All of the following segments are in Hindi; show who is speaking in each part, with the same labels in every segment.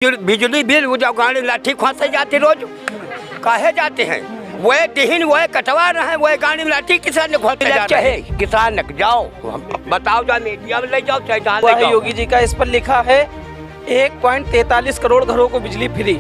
Speaker 1: बिजली बिल वो जो गाड़ी लाठी खोसे जाते रोज काहे जाते हैं वह दिहिन वह कटवा रहे हैं वह गाड़ी में लाठी किसान ने खोसे जाते हैं। किसान न जाओ बताओ जाओ मीडिया में ले जाओ चाहे जहाँ ले जाओ।
Speaker 2: योगी जी का इस पर लिखा है 1.43 करोड़ घरों को बिजली फ्री।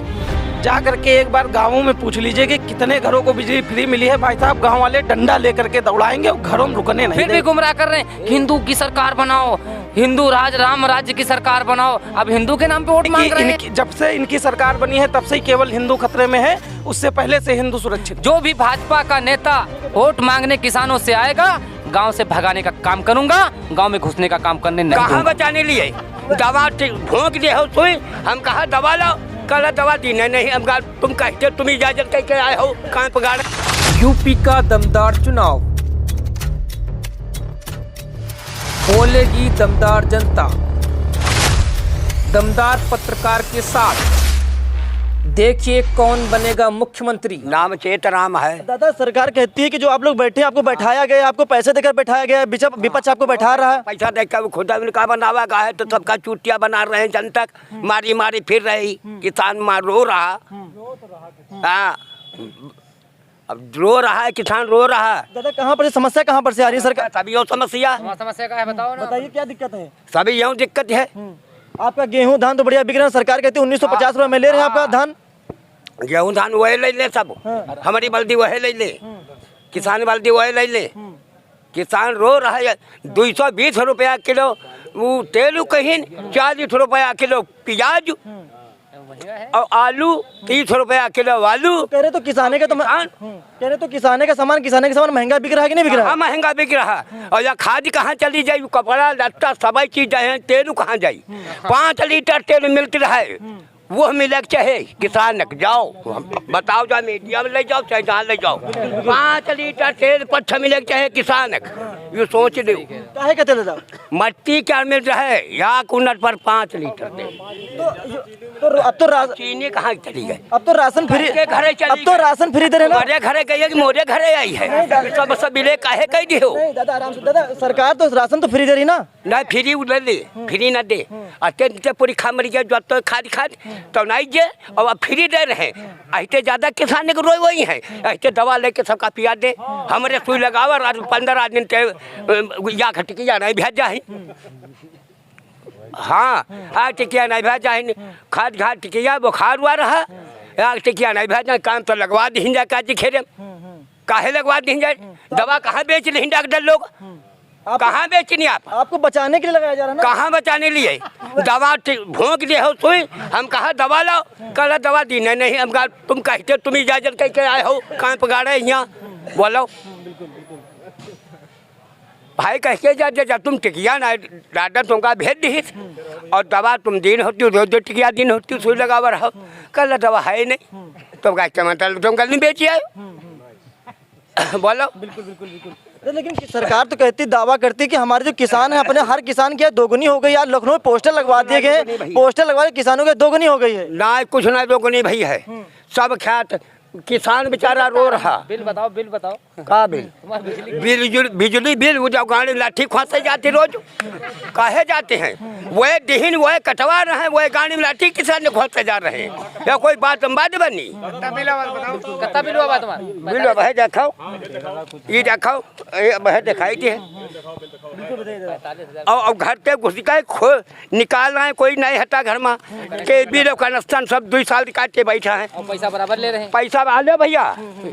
Speaker 2: जा करके एक बार गाँवों में पूछ लीजिए कि कितने घरों को बिजली फ्री मिली है। भाई साहब गाँव वाले डंडा लेकर के दौड़ाएंगे और घरों में रुकने नहीं।
Speaker 3: फिर भी गुमराह कर रहे हैं, हिंदू की सरकार बनाओ, हिंदू राज राम राज्य की सरकार बनाओ। अब हिंदू के नाम पे वोट मांग रहे हैं।
Speaker 2: जब से इनकी सरकार बनी है तब से केवल हिंदू खतरे में है, उससे पहले से हिंदू सुरक्षित।
Speaker 3: जो भी भाजपा का नेता वोट मांगने किसानों से आएगा, गांव से भगाने का काम करूंगा, गांव में घुसने का काम करने नहीं।
Speaker 1: कहाँ बचाने लिए दवा भोंक दिए हो सुई, हम कहा दवा लो, कल दवा दी नहीं हम तुम कहते तुम इजाजत कह के आए हो कहाँ पगाड़।
Speaker 4: यूपी का दमदार चुनाव, बोलेगी दमदार जनता, दमदार पत्रकार के साथ। देखिए कौन बनेगा मुख्यमंत्री।
Speaker 1: नाम चेत राम है।
Speaker 5: दादा सरकार कहती है कि जो आप लोग बैठे आपको बैठाया गया, आपको पैसे देकर बैठाया गया, विपक्ष आपको बैठा रहा है।
Speaker 1: पैसा देकर खुद का बनावा का है तो सबका चूटिया बना रहे हैं, जनता मारी मारी फिर रही, किसान मार रो रहा। हाँ अब रो रहा है, किसान रो रहा है।
Speaker 5: दादा कहाँ पर समस्या कहाँ पर से आ रही है सरकार?
Speaker 1: सभी यो समस्या
Speaker 3: का है, बताओ ना।
Speaker 5: बताइए क्या दिक्कत है?
Speaker 1: सभी यूँ दिक्कत है।
Speaker 5: आपका गेहूं धान तो बढ़िया बिक रहा है, सरकार कहती है 1950 रुपए में ले रहे हैं आपका धान।
Speaker 1: गेहूं धान वही ले ले सब, हमारी बल्दी वही ले ले, किसान बल्दी वही ले ले। किसान रो रहा है। 220 रुपया किलो वो तेलू कहीं, 40 रुपया किलो प्याज और आलू, 30 रुपया किलो आलू।
Speaker 5: कह रहे तो किसाने का तो कह रहे तो किसाने का सामान महंगा बिक रहा है कि नहीं बिक रहा है?
Speaker 1: महंगा बिक रहा है। और या खाद कहाँ चली जाये, कपड़ा लत्ता सभी चीज है, तेल कहाँ जाये। 5 लीटर तेल मिलती रहे वो मिले चाहे किसान न जाओ बताओ जाओ मीडिया में ले जाओ चाहे जहाँ ले जाओ। 5 लीटर तेल पट्ठ मिले चाहे किसान ये सोच लो
Speaker 5: काहे कहते दादा
Speaker 1: मट्टी क्या मिल रहा है या कुनट पर 5 लीटर तेल।
Speaker 5: तो अब तो
Speaker 1: चीनी कहाँ चली गई?
Speaker 5: अब तो राशन फ्री, अब तो राशन फ्री दे रहे ना।
Speaker 1: मेरे घरे गई है कि मोरे घरे आई है? सब मिले काहे कह दी हो?
Speaker 5: नहीं दादा आराम से, दादा सरकार तो राशन तो फ्री दे रही ना।
Speaker 1: नहीं फ्री उधर ले, फ्री न दे। अत्यंत पूरी खामरी के जो तो खाद तो नहीं जे और अब फ्री दे रहे हैं। ऐसे ज्यादा किसान को रोई वही है, ऐसे दवा लेके सबका पिया दे। हमारे सुई लगावा 15 दिन या टिकिया नहीं भेजा है। हाँ टिकिया नहीं भेजा है, खाद घाट टिकिया बुखार हुआ रहा या टिकिया नहीं भेजा, काम तो लगवा दी जा काजी खेरे काहे लगवा दी जाए। दवा कहाँ बेच रही डॉक्टर लोग, कहाँ बेचनी
Speaker 5: आपको बचाने के लिए लगाया जा रहा है ना।
Speaker 1: कहाँ बचाने लिए दवा भोंक दिए हो सुई, हम कहा दवा लाओ, कल दवा दी नहीं हम तुम कहते तुम इजाजत कह के आए हो कहाँ पगाड़े यहाँ बोलो। भाई कह के जा तुम टिकिया ना डाक्टर तुमका भेज दी और दवा तुम दिन होती रोज टिकिया दिन होती सुई लगावा रहो, कल दवा है नहीं तुम कहते मतलब तुम कल नहीं बेची आए बोलो।
Speaker 5: बिल्कुल बिल्कुल बिल्कुल। लेकिन सरकार तो कहती दावा करती कि हमारे जो किसान है अपने हर किसान की दोगुनी हो गई। यार लखनऊ में पोस्टर लगवा दिए गए, पोस्टर लगवा किसानों की दोगुनी हो गई है।
Speaker 1: ना कुछ ना दोगुनी भई है, सब ख्यात किसान बेचारा रो रहा।
Speaker 3: बिल बताओ
Speaker 1: का बिल? बिजली बिल वो जो गाड़ी लाठी खोसे जाती रोज काहे जाते हैं वह दिहिन वह कटवा रहे हैं, वह गाड़ी में लाठी किसान ने खोसे जा रहे हैं। या कोई बात बनी
Speaker 3: कितना बिल हुआ बात
Speaker 1: बिल वह देखाओ, ये देखाओ वह दिखाई दी है। और घर पे घुस गए निकाल रहे हैं, कोई नहीं हटा घर में के बिल कनेक्शन सब 2 साल काट के बैठा है।
Speaker 3: पैसा बराबर ले रहे हैं।
Speaker 1: पैसा आले भैया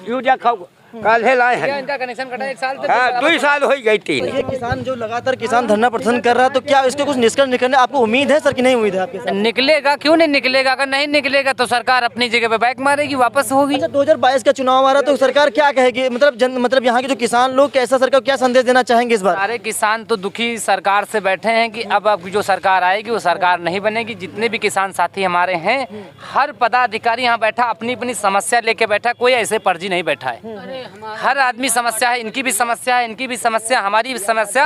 Speaker 1: यू देखाओ कल लाए हैं।
Speaker 3: इनका कनेक्शन कटा 1 साल से।
Speaker 1: हाँ 2 साल हो गई 3।
Speaker 5: ये किसान जो लगातार किसान धरना प्रदर्शन कर रहा है तो क्या इसके कुछ निष्कर्ष निकलने आपको उम्मीद है सर कि नहीं उम्मीद है आपके साथ?
Speaker 3: निकलेगा, क्यों नहीं निकलेगा? अगर नहीं निकलेगा तो सरकार अपनी जगह पे बैक मारेगी, वापस होगी।
Speaker 5: अच्छा 2022 का चुनाव आ रहा है तो सरकार क्या कहेगी? मतलब यहाँ के जो किसान लोग कैसा सरकार क्या संदेश देना चाहेंगे इस बार?
Speaker 3: सारे किसान तो दुखी सरकार से बैठे हैं कि अब जो सरकार आएगी वो सरकार नहीं बनेगी। जितने भी किसान साथी हमारे हैं, हर पदाधिकारी यहाँ बैठा अपनी अपनी समस्या लेके बैठा, कोई ऐसे फर्जी नहीं बैठा है। हर आदमी समस्या है, इनकी भी समस्या है, इनकी भी समस्या, हमारी भी समस्या,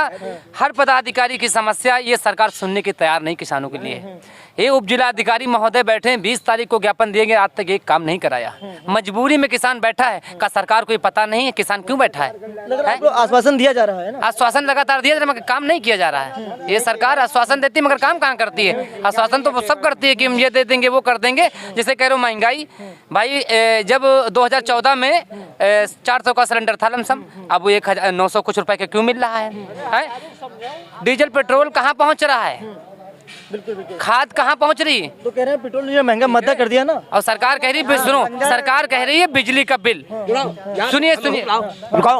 Speaker 3: हर पदाधिकारी की समस्या। ये सरकार सुनने की तैयार नहीं किसानों के लिए। ये उप जिलाधिकारी महोदय बैठे हैं, 20 तारीख को ज्ञापन दिएंगे, आज तक एक काम नहीं कराया। मजबूरी में किसान बैठा है, का सरकार को ये पता नहीं है किसान क्यों बैठा है?
Speaker 5: लग रहा है आपको आश्वासन दिया जा रहा है ना?
Speaker 3: आश्वासन लगातार दिया जा रहा है मगर काम नहीं किया जा रहा है। ये सरकार आश्वासन देती है मगर काम कहाँ करती है? आश्वासन तो वो सब करती है कि हम ये दे देंगे वो कर देंगे। जैसे कह रहे हो महंगाई, भाई जब 2014 में 400 का सिलेंडर था लमसम, अब वो 1900 कुछ रुपए का क्यों मिल रहा है? डीजल पेट्रोल कहाँ पहुँच रहा है? खाद कहाँ पहुँच रही है?
Speaker 5: तो कह रहे हैं पेट्रोल ये महंगा मद्दा कर दिया ना।
Speaker 3: और सरकार कह रही है, सुनो, सरकार कह रही है बिजली का बिल, सुनिए सुनिए,
Speaker 1: रुको,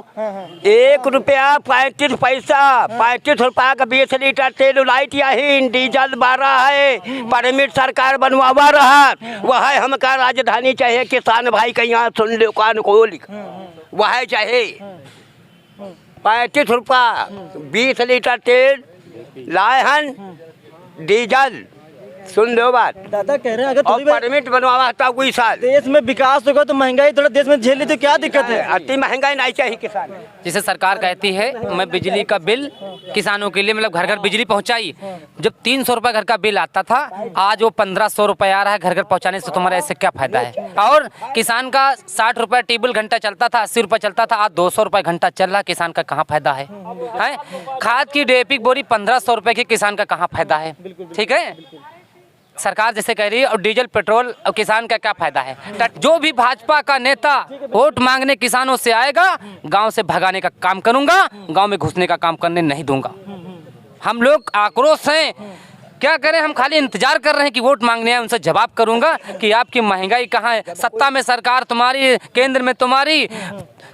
Speaker 1: 1 रुपया 35 पैसा, 35 रुपया का 20 लीटर तेल लाइट यही डीजल 12 है। परमिट सरकार बनवा रहा, वह हमका राजधानी चाहिए। किसान भाई का यहाँ सुन लो, कान खोल, वह चाहिए 35 रुपया 20 लीटर तेल लाए हन डीजल, सुन लो बात।
Speaker 5: दादा कह रहे हैं अगर
Speaker 1: और
Speaker 5: थोड़ी बहुत
Speaker 1: परमिट बनवा था कोई साल,
Speaker 5: देश में विकास होगा तो महंगाई थोड़ा देश में झेल ली तो क्या दिक्कत है?
Speaker 1: अति महंगाई नहीं चाहिए किसान।
Speaker 3: जिसे सरकार कहती है मैं बिजली का बिल किसानों के लिए, मतलब घर घर बिजली पहुंचाई। जब 300 रुपये घर का बिल आता था, आज वो 1500 रुपये आ रहा है घर घर पहुंचाने से। तुम्हारा इससे क्या फायदा है? और किसान का 60 रुपये टेबल घंटा चलता था, 80 रुपये चलता था, आज 200 रुपये घंटा चल रहा। किसान का कहाँ फायदा है? खाद की DAP बोरी 1500 रुपये की, किसान का कहाँ फायदा है? ठीक है, सरकार जैसे कह रही है, और डीजल पेट्रोल, और किसान का क्या फायदा है? जो भी भाजपा का नेता वोट मांगने किसानों से आएगा, गांव से भगाने का काम करूंगा, गांव में घुसने का काम करने नहीं दूंगा। हम लोग आक्रोश हैं, क्या करें? हम खाली इंतजार कर रहे हैं कि वोट मांगने आए, उनसे जवाब करूंगा कि आपकी महंगाई कहाँ है? सत्ता में सरकार तुम्हारी, केंद्र में तुम्हारी,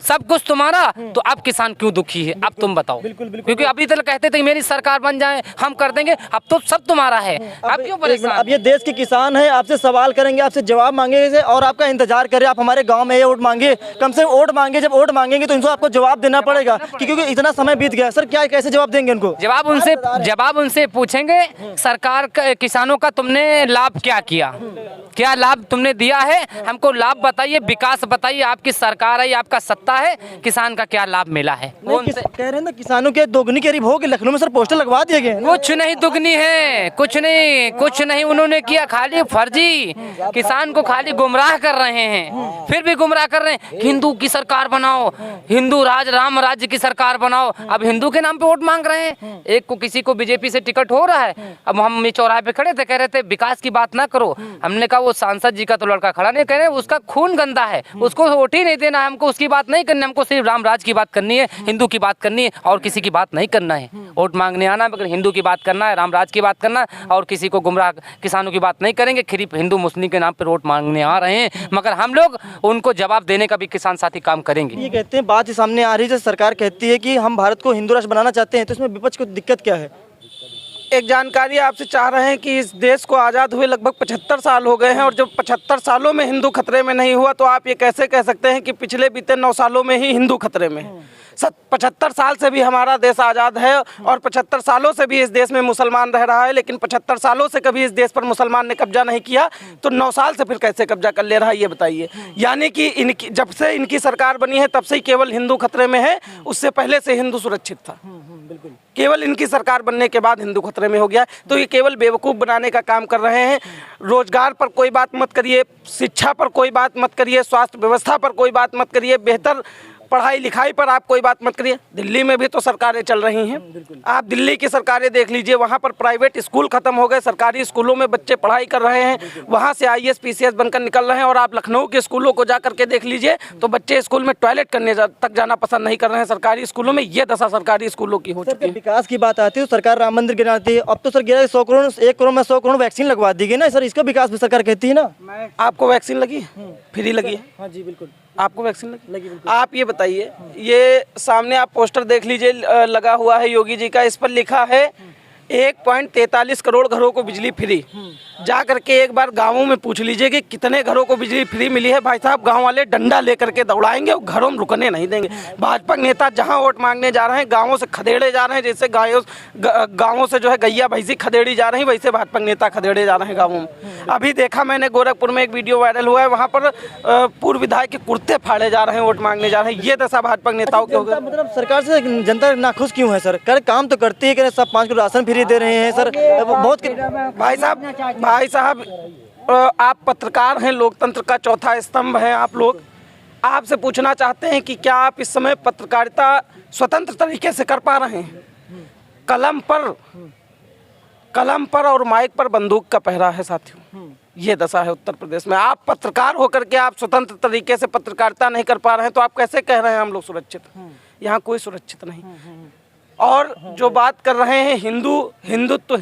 Speaker 3: सब कुछ तुम्हारा, तो अब किसान क्यों दुखी है? अब तुम बताओ। क्योंकि अभी तक कहते थे मेरी सरकार बन जाए हम कर देंगे, अब तो सब तुम्हारा है, अब क्यों परेशान?
Speaker 5: अब ये देश के किसान हैं, आपसे सवाल करेंगे, आपसे जवाब मांगेंगे और आपका इंतजार करें। आप हमारे गांव में ये वोट मांगे, कम से कम वोट मांगे। जब वोट मांगेंगे तो इनको आपको जवाब देना पड़ेगा क्योंकि इतना समय बीत गया। सर क्या कैसे जवाब देंगे उनको?
Speaker 3: जवाब उनसे पूछेंगे, सरकार किसानों का तुमने लाभ क्या किया, क्या लाभ तुमने दिया है? हमको लाभ बताइए, विकास बताइए। आपकी सरकार है, आपका सत्ता है, किसान का क्या लाभ मिला है? वो
Speaker 5: कह रहे हैं ना किसानों के दोगुनी करीब हो गए। लखनऊ में सर पोस्टर लगवा दिए गए।
Speaker 3: कुछ नहीं दुगनी है, कुछ नहीं उन्होंने किया, खाली फर्जी। किसान को खाली गुमराह कर रहे हैं, फिर भी गुमराह कर रहे हैं। हिंदू की सरकार बनाओ, हिंदू राज, राम राज्य की सरकार बनाओ। अब हिंदू के नाम पे वोट मांग रहे हैं। एक को किसी को बीजेपी से टिकट हो रहा है। अब हम चौराहे पे खड़े थे, कह रहे थे विकास की बात ना करो। हमने कहा वो सांसद जी का तो लड़का खड़ा नहीं, कह रहे उसका खून गंदा है, उसको वोट ही नहीं देना है, हमको उसकी बात नहीं करनी, हमको सिर्फ राम राज की बात करनी है, हिंदू की बात करनी है, और किसी की बात नहीं करना है। वोट मांगने आना मगर हिंदू की बात करना है, राम राज की बात करना है, और किसी को गुमराह किसानों की बात नहीं करेंगे। सिर्फ हिंदू मुस्लिम के नाम पर वोट मांगने आ रहे हैं, मगर हम लोग उनको जवाब देने का भी किसान साथी काम करेंगे।
Speaker 5: ये कहते हैं बात सामने आ रही है, सरकार कहती है कि हम भारत को हिंदू राष्ट्र बनाना चाहते हैं, तो इसमें विपक्ष को दिक्कत क्या है?
Speaker 2: एक जानकारी आपसे चाह रहे हैं कि इस देश को आज़ाद हुए लगभग 75 साल हो गए हैं, और जब 75 सालों में हिंदू खतरे में नहीं हुआ, तो आप ये कैसे कह सकते हैं कि पिछले बीते 9 सालों में ही हिंदू खतरे में? 75 साल से भी हमारा देश आज़ाद है, और 75 सालों से भी इस देश में मुसलमान रह रहा है, लेकिन 75 सालों से कभी इस देश पर मुसलमान ने कब्जा नहीं किया, तो 9 साल से फिर कैसे कब्जा कर ले रहा है, ये बताइए। यानी कि इनकी जब से इनकी सरकार बनी है तब से ही केवल हिंदू खतरे में है, उससे पहले से हिंदू सुरक्षित था। केवल इनकी सरकार बनने के बाद हिंदू खतरे में हो गया। तो ये केवल बेवकूफ़ बनाने का काम कर रहे हैं। रोजगार पर कोई बात मत करिए, शिक्षा पर कोई बात मत करिए, स्वास्थ्य व्यवस्था पर कोई बात मत करिए, बेहतर पढ़ाई लिखाई पर आप कोई बात मत करिए। दिल्ली में भी तो सरकारें चल रही हैं, आप दिल्ली की सरकारें देख लीजिए, वहाँ पर प्राइवेट स्कूल खत्म हो गए, सरकारी स्कूलों में बच्चे पढ़ाई कर रहे हैं, वहाँ से IAS PCS बनकर निकल रहे हैं। और आप लखनऊ के स्कूलों को जा करके देख लीजिए तो बच्चे स्कूल में टॉयलेट करने तक जाना पसंद नहीं कर रहे हैं सरकारी स्कूलों में। ये दशा सरकारी स्कूलों की हो चुकी है।
Speaker 5: विकास की बात आती है तो सरकार राम मंदिर गिराती है। अब तो सर गिरा 100 करोड़, 1 करोड़ में 100 करोड़ वैक्सीन लगवा दी गई ना सर, इसका विकास भी सरकार कहती है ना।
Speaker 2: आपको वैक्सीन लगी? फ्री लगी है?
Speaker 5: हाँ जी बिल्कुल।
Speaker 2: आपको वैक्सीन लगी? आप ये बताइए, ये सामने आप पोस्टर देख लीजिए, लगा हुआ है योगी जी का, इस पर लिखा है 1.43 करोड़ घरों को बिजली फ्री। जा करके एक बार गांवों में पूछ लीजिए कि कितने घरों को बिजली फ्री मिली है। भाई साहब, गांव वाले डंडा लेकर के दौड़ाएंगे और घरों में रुकने नहीं देंगे। भाजपा नेता जहां वोट मांगने जा रहे हैं गांवों से खदेड़े जा रहे हैं, जैसे गांवों से जो है गैया भैंसी खदेड़ी जा रही, वैसे भाजपा नेता खदेड़े जा रहे हैं गाँवों में। अभी देखा मैंने गोरखपुर में एक वीडियो वायरल हुआ है, वहाँ पर पूर्व विधायक के कुर्ते फाड़े जा रहे हैं, वोट मांगने जा रहे हैं। ये दशा भाजपा नेताओं की हो गई।
Speaker 5: मतलब सरकार से जनता नाखुश क्यों है सर? कर काम तो करती है कि सब 5 किलो राशन फ्री फ्री दे रहे हैं सर, बहुत
Speaker 2: भाई साहब आप पत्रकार हैं, लोकतंत्र का चौथा स्तंभ हैं आप लोग। आपसे पूछना चाहते हैं कि क्या आप इस समय पत्रकारिता स्वतंत्र तरीके से कर पा रहे हैं? कलम पर और माइक पर बंदूक का पहरा है साथियों, ये दशा है उत्तर प्रदेश में। आप पत्रकार होकर के आप स्वतंत्र तरीके से पत्रकारिता नहीं कर पा रहे हैं, तो आप कैसे कह रहे हैं हम लोग सुरक्षित? यहाँ कोई सुरक्षित नहीं। और जो बात कर रहे हैं हिंदुत्व,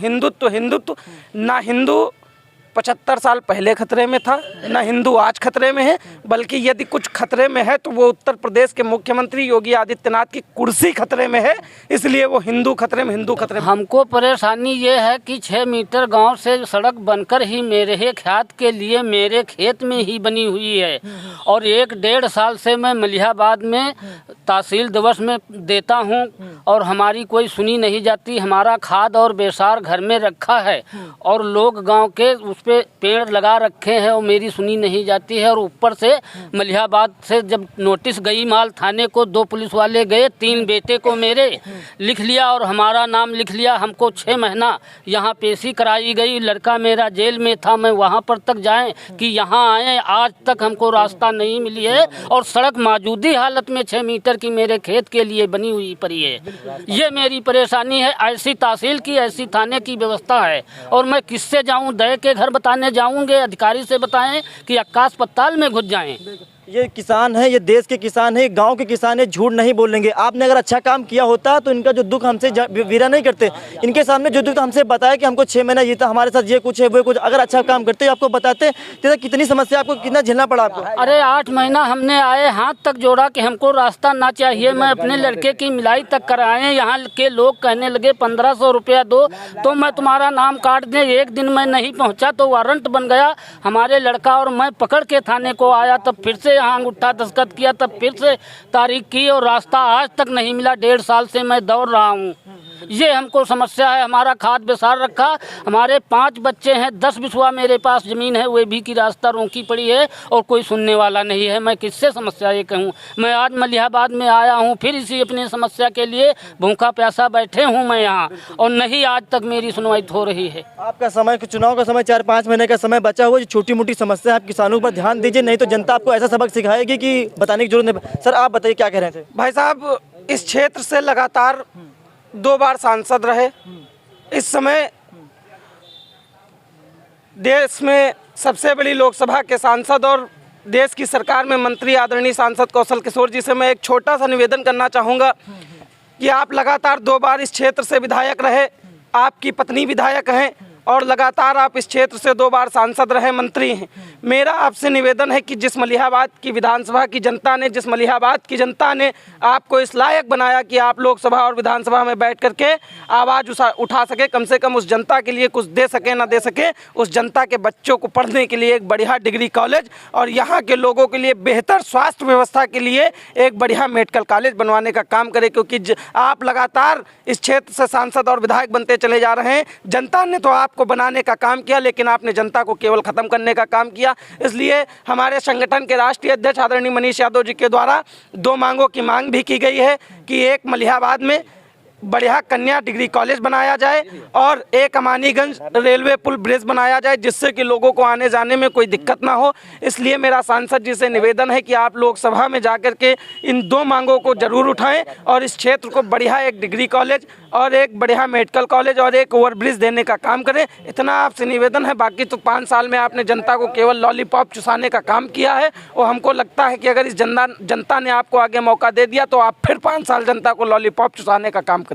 Speaker 2: ना हिंदू 75 साल पहले खतरे में था, ना हिंदू आज खतरे में है, बल्कि यदि कुछ खतरे में है तो वो उत्तर प्रदेश के मुख्यमंत्री योगी आदित्यनाथ की कुर्सी खतरे में है, इसलिए वो हिंदू खतरे में।
Speaker 6: हमको परेशानी ये है कि 6 मीटर गांव से सड़क बनकर ही मेरे ख्यात के लिए मेरे खेत में ही बनी हुई है, और 1-1.5 साल से मैं मलिहाबाद में तहसील दिवस में देता हूँ और हमारी कोई सुनी नहीं जाती। हमारा खाद और बेसार घर में रखा है और लोग गाँव के उस पे पेड़ लगा रखे हैं और मेरी सुनी नहीं जाती है। और ऊपर से मलिहाबाद से जब नोटिस गई माल थाने को, 2 पुलिस वाले गए, 3 बेटे को मेरे लिख लिया और हमारा नाम लिख लिया। हमको 6 महीना यहाँ पेशी कराई गई, लड़का मेरा जेल में था, मैं वहाँ पर तक जाएं कि यहाँ आए, आज तक हमको रास्ता नहीं मिली है। और सड़क मौजूदी हालत में 6 मीटर की मेरे खेत के लिए बनी हुई पड़ी है। ये मेरी परेशानी है। ऐसी तहसील की, ऐसी थाने की व्यवस्था है और मैं किससे जाऊँ? दया के घर बताने जाऊंगे, अधिकारी से बताएं कि आकाश पताल में घुस जाएं।
Speaker 5: ये किसान है, ये देश के किसान है, गांव के किसान है, झूठ नहीं बोलेंगे। आपने अगर अच्छा काम किया होता तो इनका जो दुख हमसे वीरा नहीं करते। इनके सामने जो दुख हमसे बताया कि हमको 6 महीना ये था, हमारे साथ ये कुछ है वो कुछ, अगर अच्छा काम करते आपको बताते तो कितनी समस्या, आपको कितना झेलना पड़ा आपको।
Speaker 6: अरे 8 महीना हमने आए, हाथ तक जोड़ा कि हमको रास्ता ना चाहिए। मैं अपने लड़के की मिलाई तक कराए, यहाँ के लोग कहने लगे 1500 रुपया दो तो मैं तुम्हारा नाम काट दें। एक दिन मैं नहीं पहुँचा तो वारंट बन गया। हमारे लड़का और मैं पकड़ के थाने को आया, तब फिर से यहाँ अंगूठा दस्तखत किया, तब फिर से तारीख की और रास्ता आज तक नहीं मिला। 1.5 साल से मैं दौड़ रहा हूँ। ये हमको समस्या है। हमारा खाद बेसार रखा, हमारे 5 बच्चे हैं, 10 बिस्वा मेरे पास ज़मीन है, वे भी की रास्ता रोकी पड़ी है और कोई सुनने वाला नहीं है। मैं किससे समस्या ये कहूँ? मैं आज मलिहाबाद में आया हूँ, फिर इसी अपनी समस्या के लिए भूखा प्यासा बैठे हूँ मैं यहाँ, और नहीं आज तक मेरी सुनवाई हो रही है।
Speaker 5: आपका समय, चुनाव का समय 4-5 महीने का समय बचा हुआ, जो छोटी मोटी समस्या आप किसानों पर ध्यान दीजिए, नहीं तो जनता आपको ऐसा सबक सिखाएगी कि बताने की जरूरत नहीं। सर आप बताइए क्या कह रहे थे?
Speaker 2: भाई साहब, इस क्षेत्र से लगातार 2 बार सांसद रहे। इस समय देश में सबसे बड़ी लोकसभा के सांसद और देश की सरकार में मंत्री आदरणीय सांसद कौशल किशोर जी से मैं एक छोटा सा निवेदन करना चाहूँगा कि आप लगातार 2 बार इस क्षेत्र से विधायक रहे, आपकी पत्नी विधायक हैं और लगातार आप इस क्षेत्र से 2 बार सांसद रहे, मंत्री हैं। मेरा आपसे निवेदन है कि जिस मलिहाबाद की विधानसभा की जनता ने, जिस मलिहाबाद की जनता ने आपको इस लायक बनाया कि आप लोकसभा और विधानसभा में बैठ करके आवाज़ उठा सके, कम से कम उस जनता के लिए कुछ दे सके ना दे सके, उस जनता के बच्चों को पढ़ने के लिए एक बढ़िया डिग्री कॉलेज और यहाँ के लोगों के लिए बेहतर स्वास्थ्य व्यवस्था के लिए एक बढ़िया मेडिकल कॉलेज बनवाने का काम करें। क्योंकि आप लगातार इस क्षेत्र से सांसद और विधायक बनते चले जा रहे हैं। जनता ने तो आपको बनाने का काम किया, लेकिन आपने जनता को केवल ख़त्म करने का काम किया। इसलिए हमारे संगठन के राष्ट्रीय अध्यक्ष आदरणीय मनीष यादव जी के द्वारा 2 मांगों की मांग भी की गई है कि एक मलिहाबाद में बढ़िया कन्या डिग्री कॉलेज बनाया जाए और एक अमानीगंज रेलवे पुल ब्रिज बनाया जाए, जिससे कि लोगों को आने जाने में कोई दिक्कत ना हो। इसलिए मेरा सांसद जी से निवेदन है कि आप लोकसभा में जाकर के इन 2 मांगों को जरूर उठाएं और इस क्षेत्र को बढ़िया एक डिग्री कॉलेज और एक बढ़िया मेडिकल कॉलेज और एक ओवरब्रिज देने का काम करें। इतना आपसे निवेदन है। बाकी तो 5 साल में आपने जनता को केवल लॉलीपॉप चुसाने का काम किया है और हमको लगता है कि अगर इस जनता ने आपको आगे मौका दे दिया तो आप फिर 5 साल जनता को लॉलीपॉप चुसाने का काम करें।